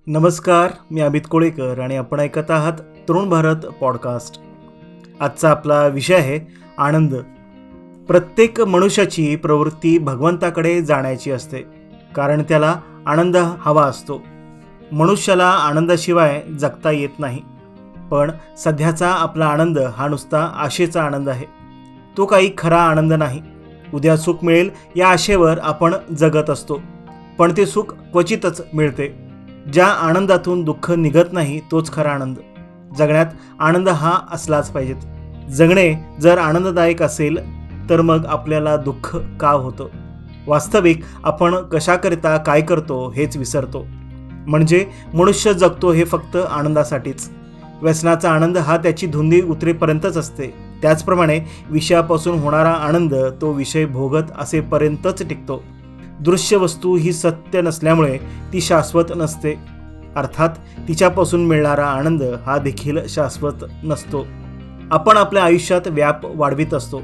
नमस्कार, मी अमित कोळेकर आणि आपण ऐकत आहात तरुण भारत पॉडकास्ट. आजचा आपला विषय आहे आनंद. प्रत्येक मनुष्याची प्रवृत्ती भगवंताकडे जाण्याची असते, कारण त्याला आनंद हवा असतो. मनुष्याला आनंदाशिवाय जगता येत नाही. पण सध्याचा आपला आनंद हा नुसता आशेचा आनंद आहे. तो काही खरा आनंद नाही. उद्या सुख मिळेल या आशेवर आपण जगत असतो, पण ते सुख क्वचितच मिळते. ज्या आनंदातून दुःख निघत नाही तोच खरा आनंद. जगण्यात आनंद हा असलाच पाहिजेत. जगणे जर आनंददायक असेल तर मग आपल्याला दुःख का होतं? वास्तविक आपण कशाकरिता काय करतो हेच विसरतो. म्हणजे मनुष्य जगतो हे फक्त आनंदासाठीच. व्यसनाचा आनंद हा त्याची धुंदी उतरेपर्यंतच असते. त्याचप्रमाणे विषयापासून होणारा आनंद तो विषय भोगत असेपर्यंतच टिकतो. दृश्य वस्तू ही सत्य नसल्यामुळे ती शाश्वत नसते. अर्थात तिच्यापासून मिळणारा आनंद हा देखील शाश्वत नसतो. आपण आपल्या आयुष्यात व्याप वाढवित असतो,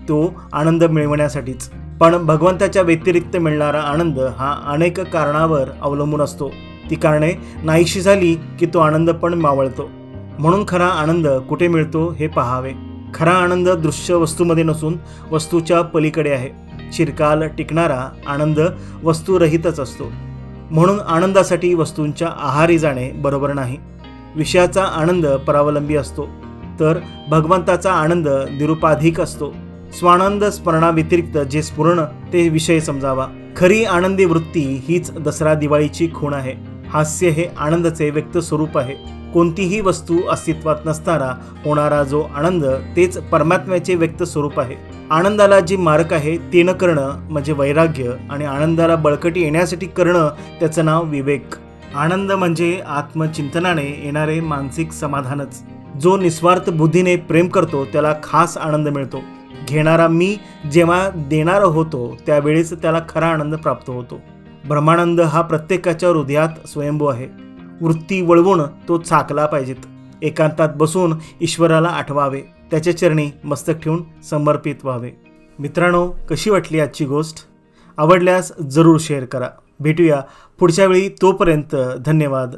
तो आनंद मिळवण्यासाठीच. पण भगवंताच्या व्यतिरिक्त मिळणारा आनंद हा अनेक कारणावर अवलंबून असतो. ती कारणे नाहीशी झाली की तो आनंद पण मावळतो. म्हणून खरा आनंद कुठे मिळतो हे पाहावे. खरा आनंद दृश्य वस्तूमध्ये नसून वस्तूच्या पलीकडे आहे. चिरकाल टिकणारा आनंद वस्तूरहितच असतो. म्हणून आनंदासाठी वस्तूंच्या आहारी जाणे बरोबर नाही. विषयाचा आनंद परावलंबी असतो, तर भगवंताचा आनंद निरुपाधिक असतो. स्वानंद स्मरणाव्यतिरिक्त जे स्फुरण ते विषय समजावा. खरी आनंदी वृत्ती हीच दसरा दिवाळीची खूण आहे. हास्य हे आनंदाचे व्यक्त स्वरूप आहे. कोणतीही वस्तू अस्तित्वात नसताना होणारा जो आनंद तेच परमात्म्याचे व्यक्त स्वरूप आहे. आनंदाला जी मारक आहे ते न करणं म्हणजे वैराग्य, आणि आनंदाला बळकटी येण्यासाठी करणं त्याचं नाव विवेक. आनंद म्हणजे आत्मचिंतनाने येणारे मानसिक समाधानच. जो निस्वार्थ बुद्धीने प्रेम करतो त्याला खास आनंद मिळतो. घेणारा मी जेव्हा देणारा होतो त्यावेळेस त्याला खरा आनंद प्राप्त होतो. ब्रह्मानंद हा प्रत्येकाच्या हृदयात स्वयंभू आहे. वृत्ती वळवून तो चाकला पाहिजेत. एकांतात बसून ईश्वराला आठवावे. त्याच्या चरणी मस्तक ठेवून समर्पित व्हावे. मित्रांनो, कशी वाटली आजची गोष्ट? आवडल्यास जरूर शेअर करा. भेटूया पुढच्या वेळी. तोपर्यंत धन्यवाद.